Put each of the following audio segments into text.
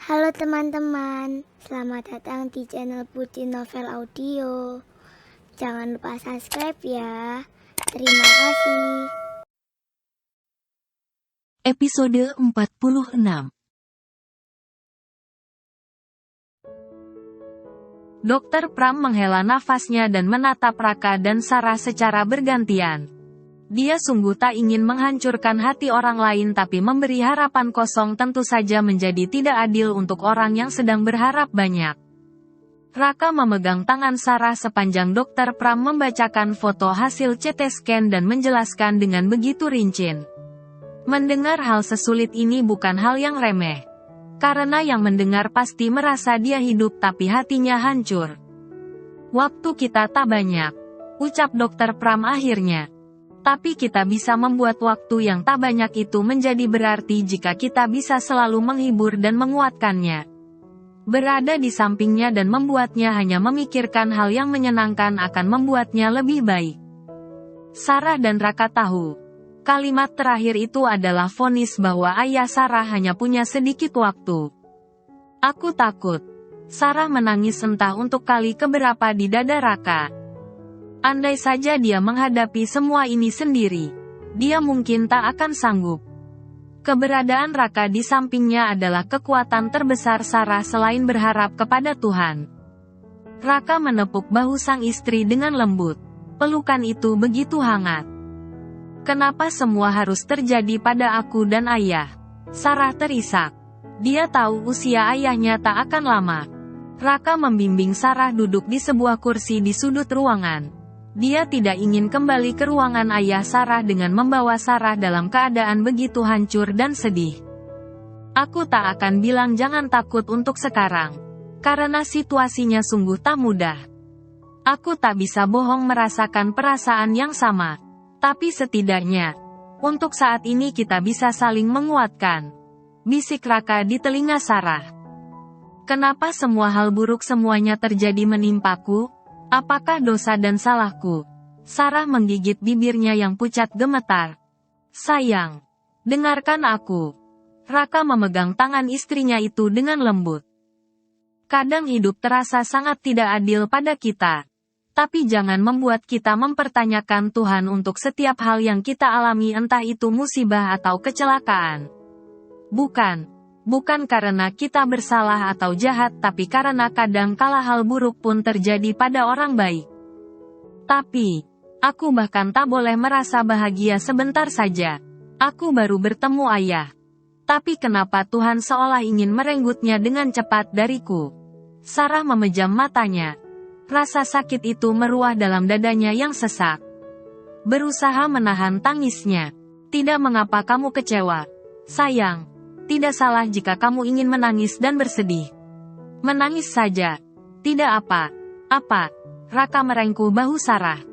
Halo teman-teman, selamat datang di channel Putri Novel Audio. Jangan lupa subscribe ya. Terima kasih. Episode 46. Dokter Pram menghela nafasnya dan menatap Raka dan Sarah secara bergantian. Dia sungguh tak ingin menghancurkan hati orang lain, tapi memberi harapan kosong tentu saja menjadi tidak adil untuk orang yang sedang berharap banyak. Raka memegang tangan Sarah sepanjang Dokter Pram membacakan foto hasil CT scan dan menjelaskan dengan begitu rinci. Mendengar hal sesulit ini bukan hal yang remeh. Karena yang mendengar pasti merasa dia hidup tapi hatinya hancur. Waktu kita tak banyak, ucap Dokter Pram akhirnya. Tapi kita bisa membuat waktu yang tak banyak itu menjadi berarti jika kita bisa selalu menghibur dan menguatkannya. Berada di sampingnya dan membuatnya hanya memikirkan hal yang menyenangkan akan membuatnya lebih baik. Sarah dan Raka tahu. Kalimat terakhir itu adalah vonis bahwa ayah Sarah hanya punya sedikit waktu. Aku takut. Sarah menangis entah untuk kali keberapa di dada Raka. Andai saja dia menghadapi semua ini sendiri, dia mungkin tak akan sanggup. Keberadaan Raka di sampingnya adalah kekuatan terbesar Sarah selain berharap kepada Tuhan. Raka menepuk bahu sang istri dengan lembut. Pelukan itu begitu hangat. Kenapa semua harus terjadi pada aku dan ayah? Sarah terisak. Dia tahu usia ayahnya tak akan lama. Raka membimbing Sarah duduk di sebuah kursi di sudut ruangan. Dia tidak ingin kembali ke ruangan ayah Sarah dengan membawa Sarah dalam keadaan begitu hancur dan sedih. Aku tak akan bilang jangan takut untuk sekarang. Karena situasinya sungguh tak mudah. Aku tak bisa bohong merasakan perasaan yang sama. Tapi setidaknya, untuk saat ini kita bisa saling menguatkan. Bisik Raka di telinga Sarah. Kenapa semua hal buruk semuanya terjadi menimpaku? Apakah dosa dan salahku? Sarah menggigit bibirnya yang pucat gemetar. Sayang, dengarkan aku. Raka memegang tangan istrinya itu dengan lembut. Kadang hidup terasa sangat tidak adil pada kita. Tapi jangan membuat kita mempertanyakan Tuhan untuk setiap hal yang kita alami, entah itu musibah atau kecelakaan. Bukan karena kita bersalah atau jahat, tapi karena kadang kala hal buruk pun terjadi pada orang baik. Tapi, aku bahkan tak boleh merasa bahagia sebentar saja. Aku baru bertemu ayah. Tapi kenapa Tuhan seolah ingin merenggutnya dengan cepat dariku? Sarah memejam matanya. Rasa sakit itu meruah dalam dadanya yang sesak. Berusaha menahan tangisnya. Tidak mengapa kamu kecewa. Sayang. Tidak salah jika kamu ingin menangis dan bersedih. Menangis saja. Tidak apa-apa. Raka merengkuh bahu Sarah.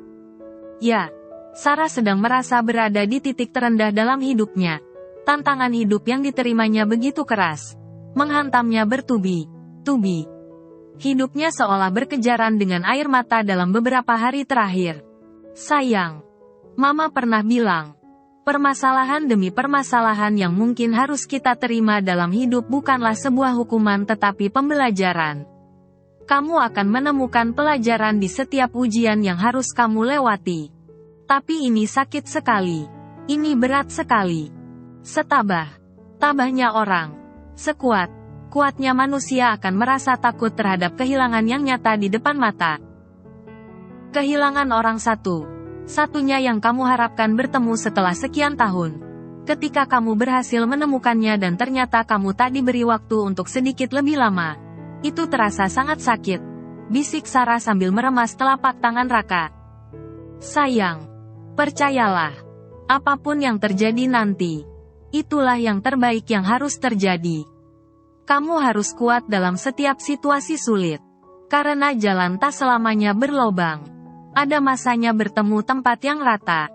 Ya, Sarah sedang merasa berada di titik terendah dalam hidupnya. Tantangan hidup yang diterimanya begitu keras. Menghantamnya bertubi-tubi. Hidupnya seolah berkejaran dengan air mata dalam beberapa hari terakhir. Sayang, Mama pernah bilang, permasalahan demi permasalahan yang mungkin harus kita terima dalam hidup bukanlah sebuah hukuman tetapi pembelajaran. Kamu akan menemukan pelajaran di setiap ujian yang harus kamu lewati. Tapi ini sakit sekali. Ini berat sekali. Tabahnya orang. Kuatnya manusia akan merasa takut terhadap kehilangan yang nyata di depan mata. Kehilangan orang satunya yang kamu harapkan bertemu setelah sekian tahun. Ketika kamu berhasil menemukannya dan ternyata kamu tak diberi waktu untuk sedikit lebih lama. Itu terasa sangat sakit. Bisik Sarah sambil meremas telapak tangan Raka. Sayang, percayalah. Apapun yang terjadi nanti, itulah yang terbaik yang harus terjadi. Kamu harus kuat dalam setiap situasi sulit. Karena jalan tak selamanya berlobang. Ada masanya bertemu tempat yang rata.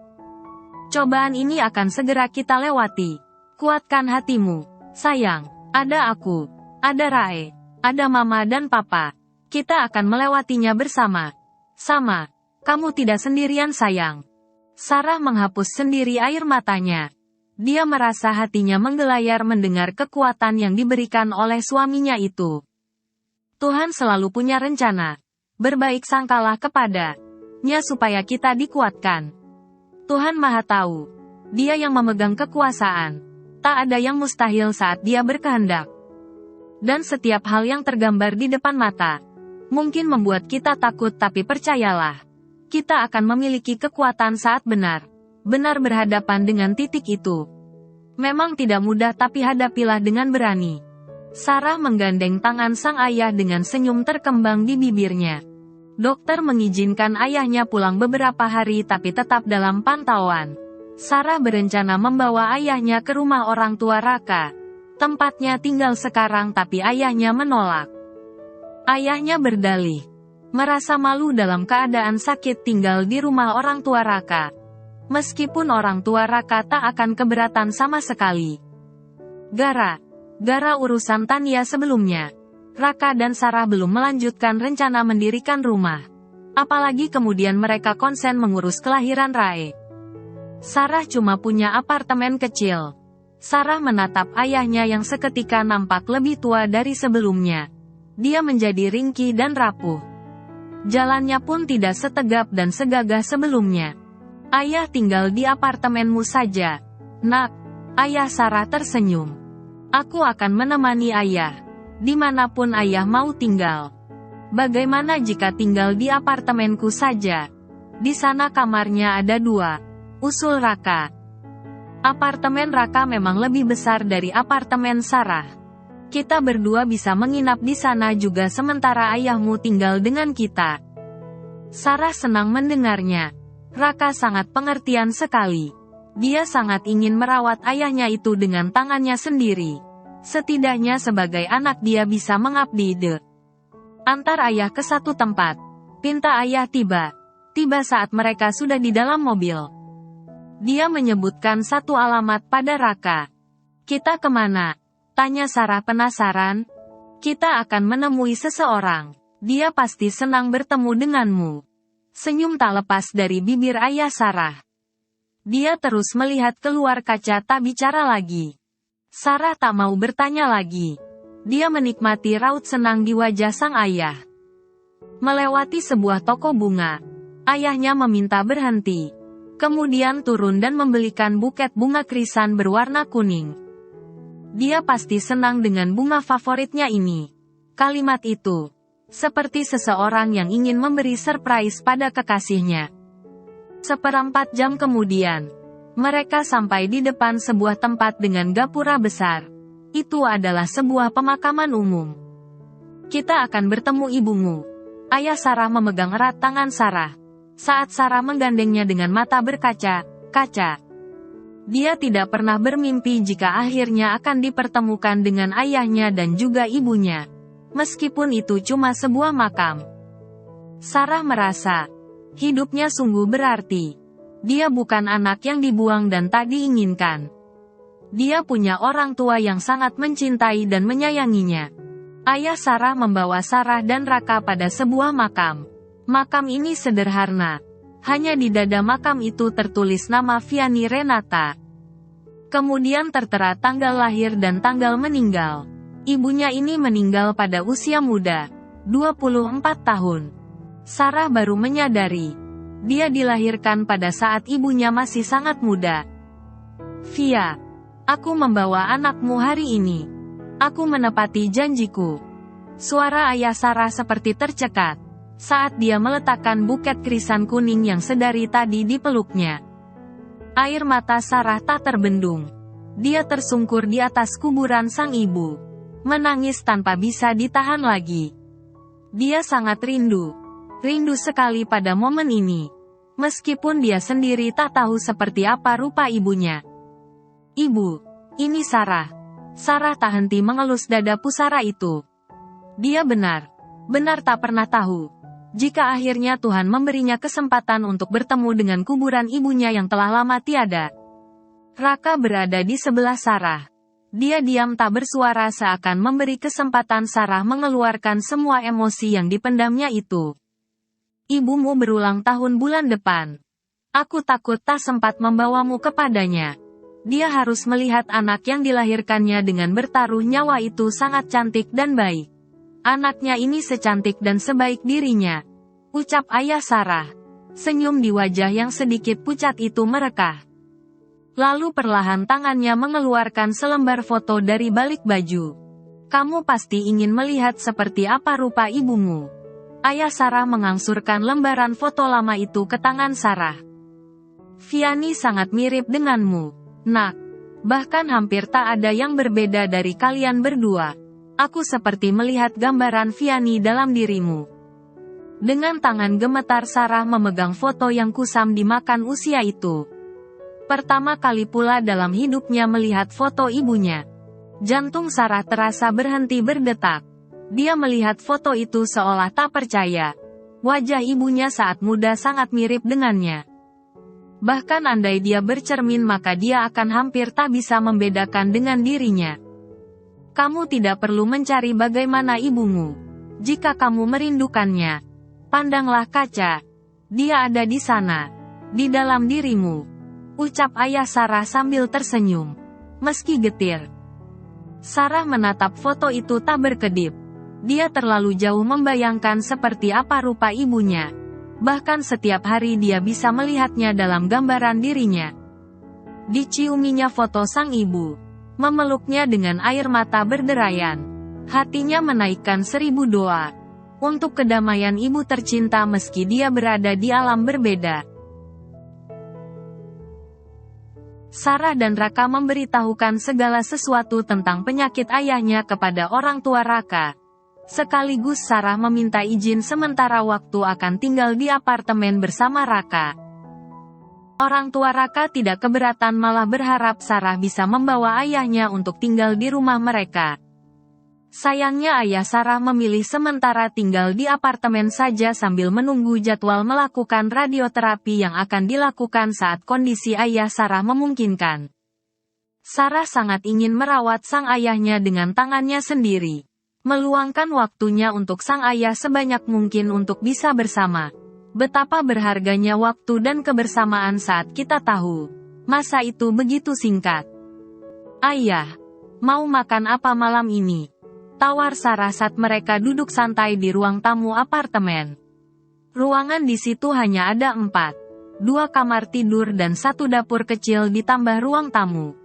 Cobaan ini akan segera kita lewati. Kuatkan hatimu. Sayang, ada aku. Ada Rae. Ada Mama dan Papa. Kita akan melewatinya bersama. Kamu tidak sendirian sayang. Sarah menghapus sendiri air matanya. Dia merasa hatinya menggelayar mendengar kekuatan yang diberikan oleh suaminya itu. Tuhan selalu punya rencana. Berbaik sangkalah kepada-Nya supaya kita dikuatkan. Tuhan Maha Tahu. Dia yang memegang kekuasaan. Tak ada yang mustahil saat Dia berkehendak. Dan setiap hal yang tergambar di depan mata mungkin membuat kita takut, tapi percayalah, kita akan memiliki kekuatan saat benar-benar berhadapan dengan titik itu. Memang tidak mudah, tapi hadapilah dengan berani. Sarah menggandeng tangan sang ayah dengan senyum terkembang di bibirnya. Dokter mengizinkan ayahnya pulang beberapa hari, tapi tetap dalam pantauan. Sarah berencana membawa ayahnya ke rumah orang tua Raka, tempatnya tinggal sekarang, tapi ayahnya menolak. Ayahnya berdalih, merasa malu dalam keadaan sakit tinggal di rumah orang tua Raka. Meskipun orang tua Raka tak akan keberatan sama sekali. Gara urusan Tania sebelumnya, Raka dan Sarah belum melanjutkan rencana mendirikan rumah. Apalagi kemudian mereka konsen mengurus kelahiran Rae. Sarah cuma punya apartemen kecil. Sarah menatap ayahnya yang seketika nampak lebih tua dari sebelumnya. Dia menjadi ringkih dan rapuh. Jalannya pun tidak setegap dan segagah sebelumnya. Ayah tinggal di apartemenmu saja, Nak. Ayah Sarah tersenyum. Aku akan menemani ayah dimanapun ayah mau tinggal. Bagaimana jika tinggal di apartemenku saja? Di sana kamarnya ada 2, usul Raka. Apartemen Raka memang lebih besar dari apartemen Sarah. Kita berdua bisa menginap di sana juga sementara ayahmu tinggal dengan kita. Sarah senang mendengarnya. Raka sangat pengertian sekali. Dia sangat ingin merawat ayahnya itu dengan tangannya sendiri. Setidaknya sebagai anak dia bisa mengabdi antar ayah ke satu tempat. Pinta ayah tiba saat mereka sudah di dalam mobil. Dia menyebutkan satu alamat pada Raka. Kita kemana? Tanya Sarah penasaran. Kita akan menemui seseorang. Dia pasti senang bertemu denganmu. Senyum tak lepas dari bibir ayah Sarah. Dia terus melihat keluar kaca, tak bicara lagi. Sarah tak mau bertanya lagi. Dia menikmati raut senang di wajah sang ayah. Melewati sebuah toko bunga, ayahnya meminta berhenti. Kemudian turun dan membelikan buket bunga krisan berwarna kuning. Dia pasti senang dengan bunga favoritnya ini. Kalimat itu seperti seseorang yang ingin memberi surprise pada kekasihnya. 1/4 jam kemudian, mereka sampai di depan sebuah tempat dengan gapura besar. Itu adalah sebuah pemakaman umum. Kita akan bertemu ibumu. Ayah Sarah memegang erat tangan Sarah. Saat Sarah menggandengnya dengan mata berkaca-kaca. Dia tidak pernah bermimpi jika akhirnya akan dipertemukan dengan ayahnya dan juga ibunya. Meskipun itu cuma sebuah makam. Sarah merasa hidupnya sungguh berarti. Dia bukan anak yang dibuang dan tak diinginkan. Dia punya orang tua yang sangat mencintai dan menyayanginya. Ayah Sarah membawa Sarah dan Raka pada sebuah makam. Makam ini sederhana. Hanya di dada makam itu tertulis nama Vianney Renata. Kemudian tertera tanggal lahir dan tanggal meninggal. Ibunya ini meninggal pada usia muda, 24 tahun. Sarah baru menyadari, dia dilahirkan pada saat ibunya masih sangat muda. Via, aku membawa anakmu hari ini. Aku menepati janjiku. Suara ayah Sarah seperti tercekat saat dia meletakkan buket krisan kuning yang sedari tadi di peluknya. Air mata Sarah tak terbendung. Dia tersungkur di atas kuburan sang ibu, menangis tanpa bisa ditahan lagi. Dia sangat rindu sekali pada momen ini. Meskipun dia sendiri tak tahu seperti apa rupa ibunya. Ibu, ini Sarah. Sarah tak henti mengelus dada pusara itu. Dia benar tak pernah tahu jika akhirnya Tuhan memberinya kesempatan untuk bertemu dengan kuburan ibunya yang telah lama tiada. Raka berada di sebelah Sarah. Dia diam tak bersuara seakan memberi kesempatan Sarah mengeluarkan semua emosi yang dipendamnya itu. Ibumu berulang tahun bulan depan. Aku takut tak sempat membawamu kepadanya. Dia harus melihat anak yang dilahirkannya dengan bertaruh nyawa itu sangat cantik dan baik. Anaknya ini secantik dan sebaik dirinya, ucap ayah Sarah. Senyum di wajah yang sedikit pucat itu merekah. Lalu perlahan tangannya mengeluarkan selembar foto dari balik baju. Kamu pasti ingin melihat seperti apa rupa ibumu. Ayah Sarah mengangsurkan lembaran foto lama itu ke tangan Sarah. Vianney sangat mirip denganmu, nak. Bahkan hampir tak ada yang berbeda dari kalian berdua. Aku seperti melihat gambaran Vianney dalam dirimu. Dengan tangan gemetar Sarah memegang foto yang kusam dimakan usia itu. Pertama kali pula dalam hidupnya melihat foto ibunya. Jantung Sarah terasa berhenti berdetak. Dia melihat foto itu seolah tak percaya. Wajah ibunya saat muda sangat mirip dengannya. Bahkan andai dia bercermin maka dia akan hampir tak bisa membedakan dengan dirinya. Kamu tidak perlu mencari bagaimana ibumu. Jika kamu merindukannya, pandanglah kaca. Dia ada di sana. Di dalam dirimu. Ucap ayah Sarah sambil tersenyum. Meski getir. Sarah menatap foto itu tak berkedip. Dia terlalu jauh membayangkan seperti apa rupa ibunya. Bahkan setiap hari dia bisa melihatnya dalam gambaran dirinya. Diciuminya foto sang ibu. Memeluknya dengan air mata berderayan. Hatinya menaikkan 1000 doa. Untuk kedamaian ibu tercinta meski dia berada di alam berbeda. Sarah dan Raka memberitahukan segala sesuatu tentang penyakit ayahnya kepada orang tua Raka. Sekaligus Sarah meminta izin sementara waktu akan tinggal di apartemen bersama Raka. Orang tua Raka tidak keberatan malah berharap Sarah bisa membawa ayahnya untuk tinggal di rumah mereka. Sayangnya ayah Sarah memilih sementara tinggal di apartemen saja sambil menunggu jadwal melakukan radioterapi yang akan dilakukan saat kondisi ayah Sarah memungkinkan. Sarah sangat ingin merawat sang ayahnya dengan tangannya sendiri. Meluangkan waktunya untuk sang ayah sebanyak mungkin untuk bisa bersama. Betapa berharganya waktu dan kebersamaan saat kita tahu. Masa itu begitu singkat. Ayah, mau makan apa malam ini? Tawar Sarah saat mereka duduk santai di ruang tamu apartemen. Ruangan di situ hanya ada 4. 2 kamar tidur dan 1 dapur kecil ditambah ruang tamu.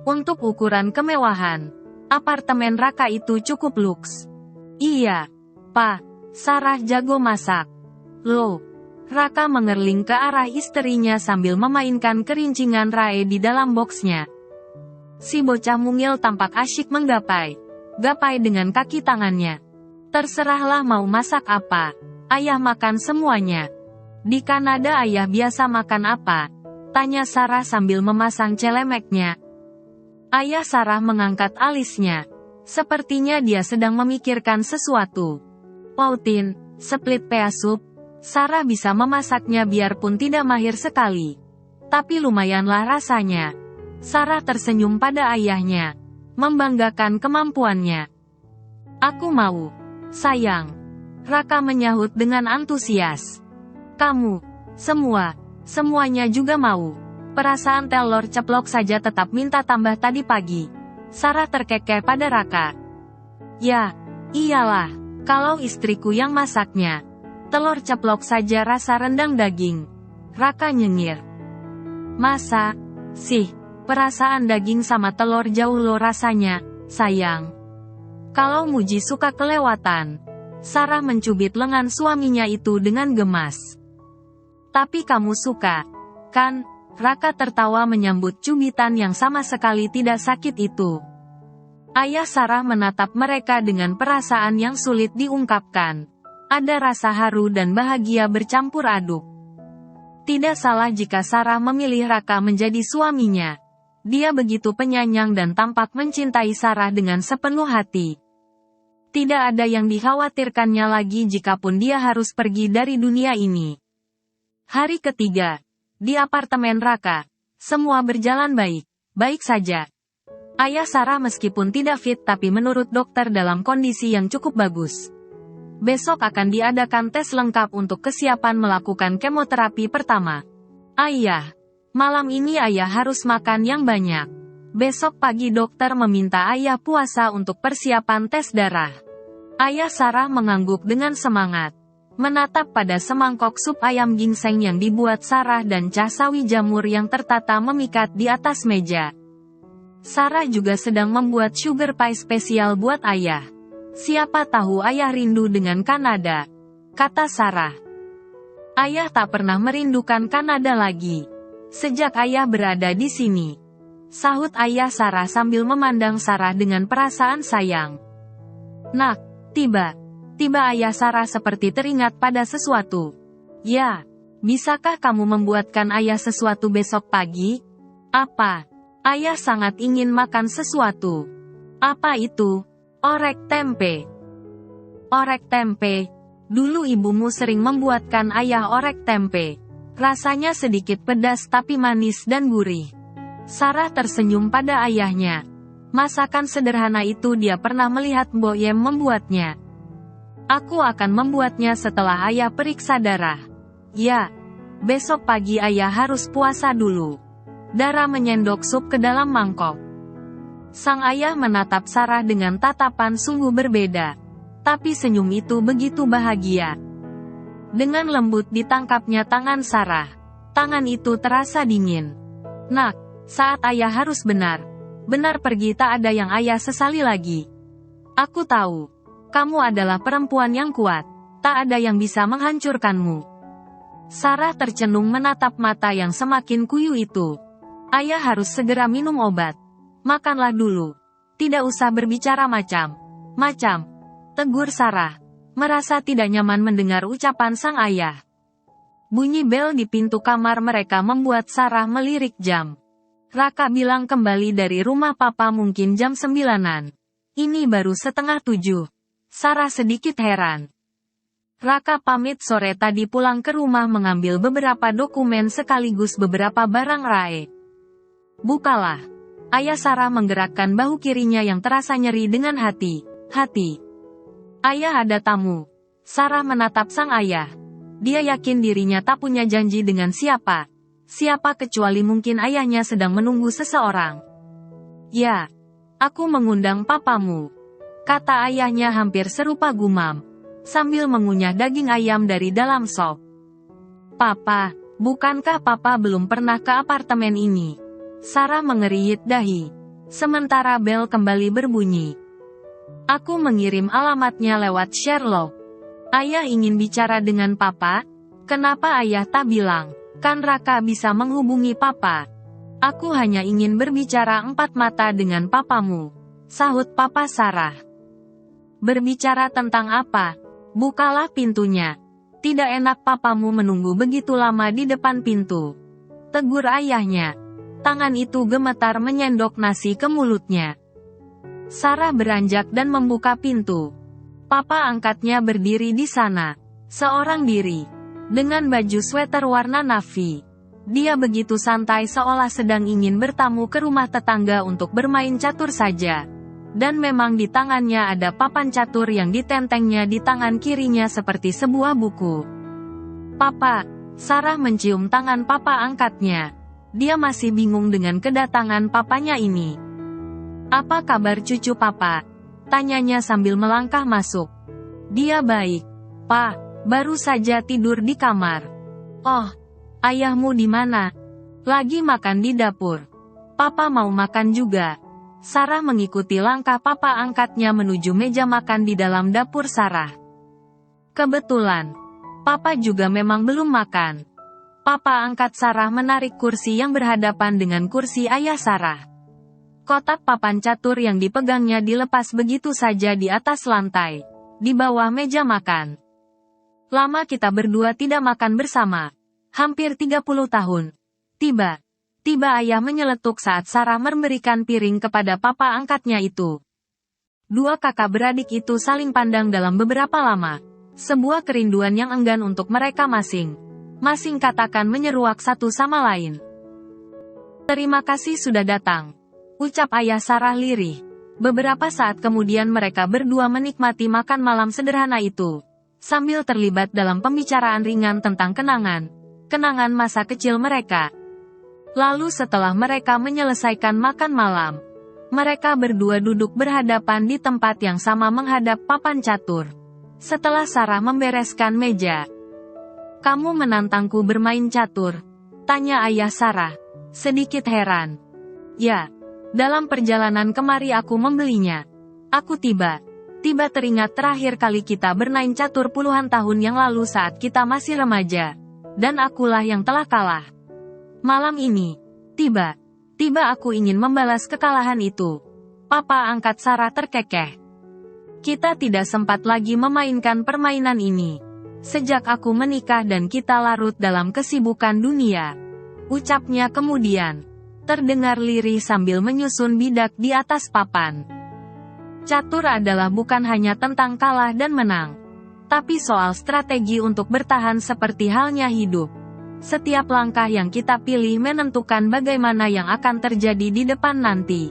Untuk ukuran kemewahan, apartemen Raka itu cukup luks. Iya, Pak, Sarah jago masak. Loh, Raka mengerling ke arah istrinya sambil memainkan kerincingan Rae di dalam boxnya. Si bocah mungil tampak asyik menggapai dengan kaki tangannya. Terserahlah mau masak apa. Ayah makan semuanya. Di Kanada ayah biasa makan apa? Tanya Sarah sambil memasang celemeknya. Ayah Sarah mengangkat alisnya. Sepertinya dia sedang memikirkan sesuatu. Poutine, split pea soup. Sarah bisa memasaknya biarpun tidak mahir sekali. Tapi lumayanlah rasanya. Sarah tersenyum pada ayahnya. Membanggakan kemampuannya. Aku mau. Sayang. Raka menyahut dengan antusias. Kamu. Semuanya juga mau. Perasaan telur ceplok saja tetap minta tambah tadi pagi. Sarah terkekeh pada Raka. Ya, iyalah. Kalau istriku yang masaknya. Telur ceplok saja rasa rendang daging. Raka nyengir. Masa sih? Perasaan daging sama telur jauh lo rasanya, sayang. Kalau Muji suka kelewatan. Sarah mencubit lengan suaminya itu dengan gemas. Tapi kamu suka, kan? Raka tertawa menyambut cubitan yang sama sekali tidak sakit itu. Ayah Sarah menatap mereka dengan perasaan yang sulit diungkapkan. Ada rasa haru dan bahagia bercampur aduk. Tidak salah jika Sarah memilih Raka menjadi suaminya. Dia begitu penyayang dan tampak mencintai Sarah dengan sepenuh hati. Tidak ada yang dikhawatirkannya lagi jikapun dia harus pergi dari dunia ini. Hari ketiga. Di apartemen Raka. Semua berjalan baik saja. Ayah Sarah meskipun tidak fit tapi menurut dokter dalam kondisi yang cukup bagus. Besok akan diadakan tes lengkap untuk kesiapan melakukan kemoterapi pertama. Ayah. Malam ini ayah harus makan yang banyak. Besok pagi dokter meminta ayah puasa untuk persiapan tes darah. Ayah Sarah mengangguk dengan semangat, menatap pada semangkok sup ayam ginseng yang dibuat Sarah dan cah sawi jamur yang tertata memikat di atas meja. Sarah juga sedang membuat sugar pie spesial buat ayah. Siapa tahu ayah rindu dengan Kanada, kata Sarah. Ayah tak pernah merindukan Kanada lagi sejak ayah berada di sini, sahut ayah Sarah sambil memandang Sarah dengan perasaan sayang. Nak, tiba ayah Sarah seperti teringat pada sesuatu. Ya, bisakah kamu membuatkan ayah sesuatu besok pagi? Apa? Ayah sangat ingin makan sesuatu. Apa itu? Orek tempe. Orek tempe. Dulu ibumu sering membuatkan ayah orek tempe. Rasanya sedikit pedas tapi manis dan gurih. Sarah tersenyum pada ayahnya. Masakan sederhana itu dia pernah melihat Mbok Yem membuatnya. Aku akan membuatnya setelah ayah periksa darah. Ya, besok pagi ayah harus puasa dulu. Dara menyendok sup ke dalam mangkok. Sang ayah menatap Sarah dengan tatapan sungguh berbeda. Tapi senyum itu begitu bahagia. Dengan lembut ditangkapnya tangan Sarah. Tangan itu terasa dingin. Nak, saat ayah harus benar pergi tak ada yang ayah sesali lagi. Aku tahu. Kamu adalah perempuan yang kuat. Tak ada yang bisa menghancurkanmu. Sarah tercenung menatap mata yang semakin kuyu itu. Ayah harus segera minum obat. Makanlah dulu. Tidak usah berbicara macam. Tegur Sarah. Merasa tidak nyaman mendengar ucapan sang ayah. Bunyi bel di pintu kamar mereka membuat Sarah melirik jam. Raka bilang kembali dari rumah papa mungkin jam 9-an. Ini baru setengah 7. Sarah sedikit heran. Raka pamit sore tadi pulang ke rumah mengambil beberapa dokumen sekaligus beberapa barang Rae. Bukalah. Ayah Sarah menggerakkan bahu kirinya yang terasa nyeri dengan hati. Ayah ada tamu. Sarah menatap sang ayah. Dia yakin dirinya tak punya janji dengan siapa kecuali mungkin ayahnya sedang menunggu seseorang. Ya, aku mengundang papamu, kata ayahnya hampir serupa gumam, sambil mengunyah daging ayam dari dalam sop. Papa, bukankah papa belum pernah ke apartemen ini? Sarah mengeriyit dahi. Sementara bel kembali berbunyi. Aku mengirim alamatnya lewat Sherlock. Ayah ingin bicara dengan papa? Kenapa ayah tak bilang? Kan Raka bisa menghubungi papa. Aku hanya ingin berbicara empat mata dengan papamu, sahut papa Sarah. Berbicara tentang apa? Bukalah pintunya. Tidak enak papamu menunggu begitu lama di depan pintu, tegur ayahnya. Tangan itu gemetar menyendok nasi ke mulutnya. Sarah beranjak dan membuka pintu. Papa angkatnya berdiri di sana, seorang diri, dengan baju sweater warna navy. Dia begitu santai seolah sedang ingin bertamu ke rumah tetangga untuk bermain catur saja. Dan memang di tangannya ada papan catur yang ditentengnya di tangan kirinya seperti sebuah buku. Papa, Sarah mencium tangan papa angkatnya. Dia masih bingung dengan kedatangan papanya ini. Apa kabar cucu papa? Tanyanya sambil melangkah masuk. Dia baik. Pa, baru saja tidur di kamar. Oh, ayahmu di mana? Lagi makan di dapur. Papa mau makan juga. Sarah mengikuti langkah papa angkatnya menuju meja makan di dalam dapur Sarah. Kebetulan, papa juga memang belum makan. Papa angkat Sarah menarik kursi yang berhadapan dengan kursi ayah Sarah. Kotak papan catur yang dipegangnya dilepas begitu saja di atas lantai, di bawah meja makan. Lama kita berdua tidak makan bersama. Hampir 30 tahun. Tiba ayah menyeletuk saat Sarah memberikan piring kepada papa angkatnya itu. Dua kakak beradik itu saling pandang dalam beberapa lama. Sebuah kerinduan yang enggan untuk mereka masing katakan menyeruak satu sama lain. Terima kasih sudah datang, ucap ayah Sarah lirih. Beberapa saat kemudian mereka berdua menikmati makan malam sederhana itu, sambil terlibat dalam pembicaraan ringan tentang kenangan masa kecil mereka. Lalu setelah mereka menyelesaikan makan malam, mereka berdua duduk berhadapan di tempat yang sama menghadap papan catur. Setelah Sarah membereskan meja, "Kamu menantangku bermain catur?" tanya ayah Sarah, sedikit heran. "Ya, dalam perjalanan kemari aku membelinya. Aku tiba teringat terakhir kali kita bermain catur puluhan tahun yang lalu saat kita masih remaja, dan akulah yang telah kalah. Malam ini, tiba aku ingin membalas kekalahan itu." Papa angkat Sarah terkekeh. "Kita tidak sempat lagi memainkan permainan ini sejak aku menikah dan kita larut dalam kesibukan dunia," ucapnya kemudian. Terdengar lirih sambil menyusun bidak di atas papan. Catur adalah bukan hanya tentang kalah dan menang, tapi soal strategi untuk bertahan seperti halnya hidup. Setiap langkah yang kita pilih menentukan bagaimana yang akan terjadi di depan nanti.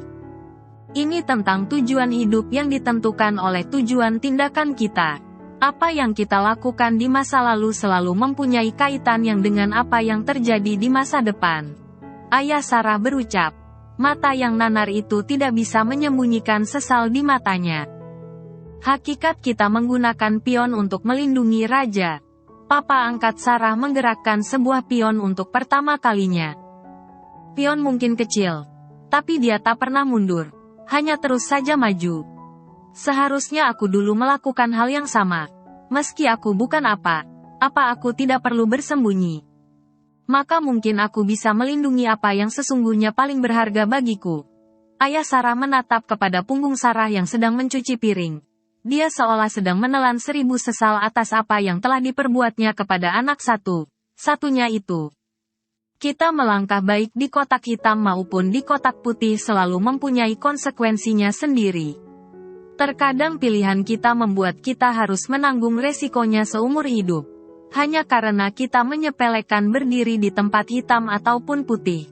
Ini tentang tujuan hidup yang ditentukan oleh tujuan tindakan kita. Apa yang kita lakukan di masa lalu selalu mempunyai kaitan yang dengan apa yang terjadi di masa depan. Ayah Sarah berucap. Mata yang nanar itu tidak bisa menyembunyikan sesal di matanya. "Hakikat kita menggunakan pion untuk melindungi raja." Papa angkat Sarah menggerakkan sebuah pion untuk pertama kalinya. Pion mungkin kecil, tapi dia tak pernah mundur, hanya terus saja maju. "Seharusnya aku dulu melakukan hal yang sama. Meski aku bukan apa aku tidak perlu bersembunyi. Maka mungkin aku bisa melindungi apa yang sesungguhnya paling berharga bagiku." Ayah Sarah menatap kepada punggung Sarah yang sedang mencuci piring. Dia seolah sedang menelan 1000 sesal atas apa yang telah diperbuatnya kepada anak satunya itu. Kita melangkah baik di kotak hitam maupun di kotak putih selalu mempunyai konsekuensinya sendiri. Terkadang pilihan kita membuat kita harus menanggung resikonya seumur hidup. Hanya karena kita menyepelekan berdiri di tempat hitam ataupun putih.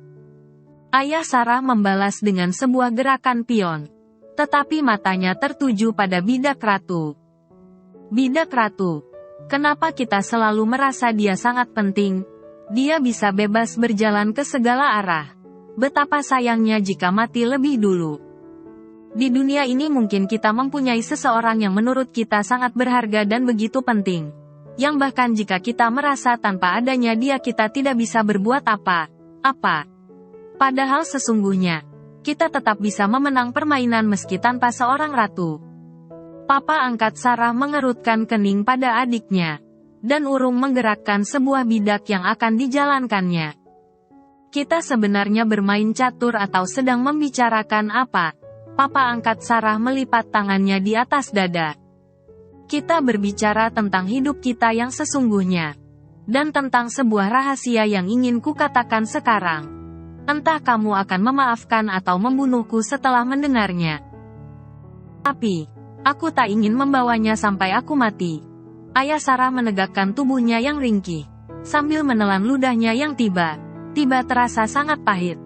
Ayah Sarah membalas dengan sebuah gerakan pion. Tetapi matanya tertuju pada bidak ratu. "Bidak ratu. Kenapa kita selalu merasa dia sangat penting? Dia bisa bebas berjalan ke segala arah. Betapa sayangnya jika mati lebih dulu. Di dunia ini mungkin kita mempunyai seseorang yang menurut kita sangat berharga dan begitu penting. Yang bahkan jika kita merasa tanpa adanya dia kita tidak bisa berbuat apa-apa. Padahal sesungguhnya, kita tetap bisa memenang permainan meski tanpa seorang ratu." Papa angkat Sarah mengerutkan kening pada adiknya, dan urung menggerakkan sebuah bidak yang akan dijalankannya. "Kita sebenarnya bermain catur atau sedang membicarakan apa?" Papa angkat Sarah melipat tangannya di atas dada. "Kita berbicara tentang hidup kita yang sesungguhnya. Dan tentang sebuah rahasia yang ingin kukatakan sekarang. Entah kamu akan memaafkan atau membunuhku setelah mendengarnya. Tapi, aku tak ingin membawanya sampai aku mati." Ayah Sarah menegakkan tubuhnya yang ringkih, sambil menelan ludahnya yang tiba-tiba terasa sangat pahit.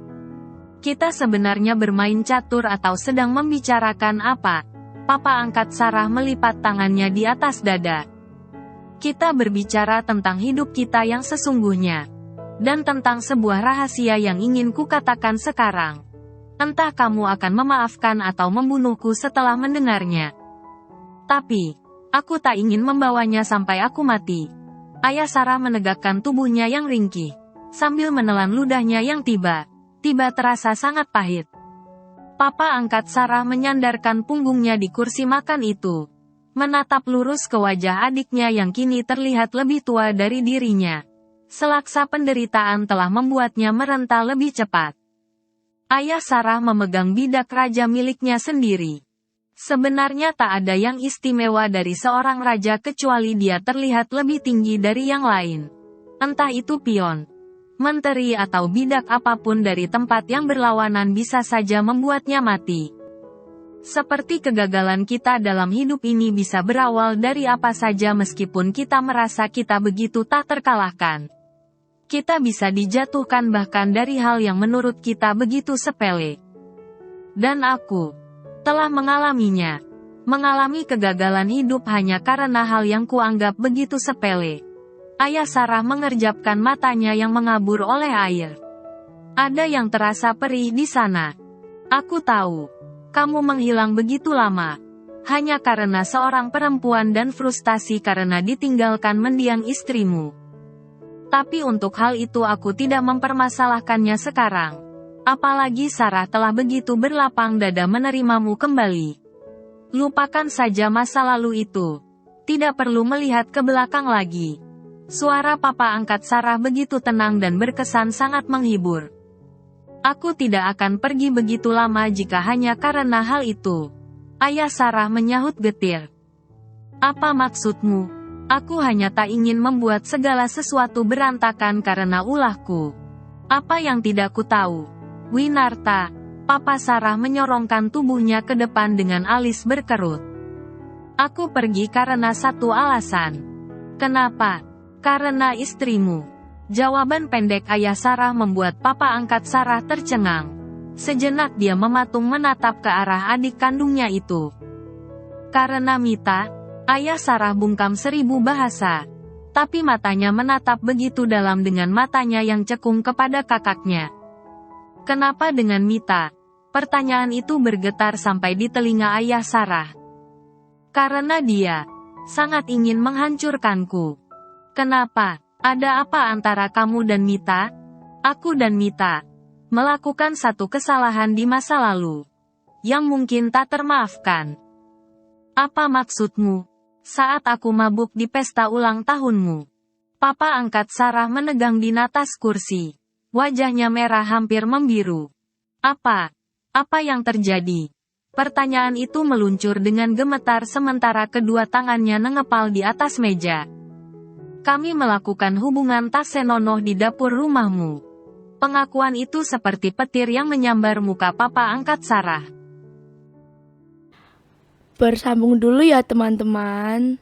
"Kita sebenarnya bermain catur atau sedang membicarakan apa?" Papa angkat Sarah melipat tangannya di atas dada. "Kita berbicara tentang hidup kita yang sesungguhnya. Dan tentang sebuah rahasia yang ingin kukatakan sekarang. Entah kamu akan memaafkan atau membunuhku setelah mendengarnya. Tapi, aku tak ingin membawanya sampai aku mati." Ayah Sarah menegakkan tubuhnya yang ringkih, sambil menelan ludahnya yang tiba-tiba terasa sangat pahit. Papa angkat Sarah menyandarkan punggungnya di kursi makan itu, menatap lurus ke wajah adiknya yang kini terlihat lebih tua dari dirinya. Selaksa penderitaan telah membuatnya merenta lebih cepat. Ayah Sarah memegang bidak raja miliknya sendiri. Sebenarnya tak ada yang istimewa dari seorang raja kecuali dia terlihat lebih tinggi dari yang lain. Entah itu pion, menteri atau bidak apapun dari tempat yang berlawanan bisa saja membuatnya mati. Seperti kegagalan kita dalam hidup ini bisa berawal dari apa saja meskipun kita merasa kita begitu tak terkalahkan. Kita bisa dijatuhkan bahkan dari hal yang menurut kita begitu sepele. Dan aku telah mengalaminya. Mengalami kegagalan hidup hanya karena hal yang kuanggap begitu sepele. Ayah Sarah mengerjapkan matanya yang mengabur oleh air. Ada yang terasa perih di sana. Aku tahu. Kamu menghilang begitu lama. Hanya karena seorang perempuan dan frustasi karena ditinggalkan mendiang istrimu. Tapi untuk hal itu aku tidak mempermasalahkannya sekarang. Apalagi Sarah telah begitu berlapang dada menerimamu kembali. Lupakan saja masa lalu itu. Tidak perlu melihat ke belakang lagi. Suara papa angkat Sarah begitu tenang dan berkesan sangat menghibur. Aku tidak akan pergi begitu lama jika hanya karena hal itu. Ayah Sarah menyahut getir. Apa maksudmu? Aku hanya tak ingin membuat segala sesuatu berantakan karena ulahku. Apa yang tidak ku tahu? Winarta, papa Sarah menyorongkan tubuhnya ke depan dengan alis berkerut. Aku pergi karena satu alasan. Kenapa? Karena istrimu. Jawaban pendek ayah Sarah membuat papa angkat Sarah tercengang. Sejenak dia mematung menatap ke arah adik kandungnya itu. Karena Mita, ayah Sarah bungkam 1000 bahasa. Tapi matanya menatap begitu dalam dengan matanya yang cekung kepada kakaknya. Kenapa dengan Mita? Pertanyaan itu bergetar sampai di telinga ayah Sarah. Karena dia sangat ingin menghancurkanku. Kenapa? Ada apa antara kamu dan Mita? Aku dan Mita melakukan satu kesalahan di masa lalu yang mungkin tak termaafkan. Apa maksudmu? Saat aku mabuk di pesta ulang tahunmu. Papa angkat Sarah menegang di atas kursi. Wajahnya merah hampir membiru. Apa yang terjadi? Pertanyaan itu meluncur dengan gemetar sementara kedua tangannya mengepal di atas meja. Kami melakukan hubungan tak senonoh di dapur rumahmu. Pengakuan itu seperti petir yang menyambar muka papa angkat Sarah. Bersambung dulu ya teman-teman.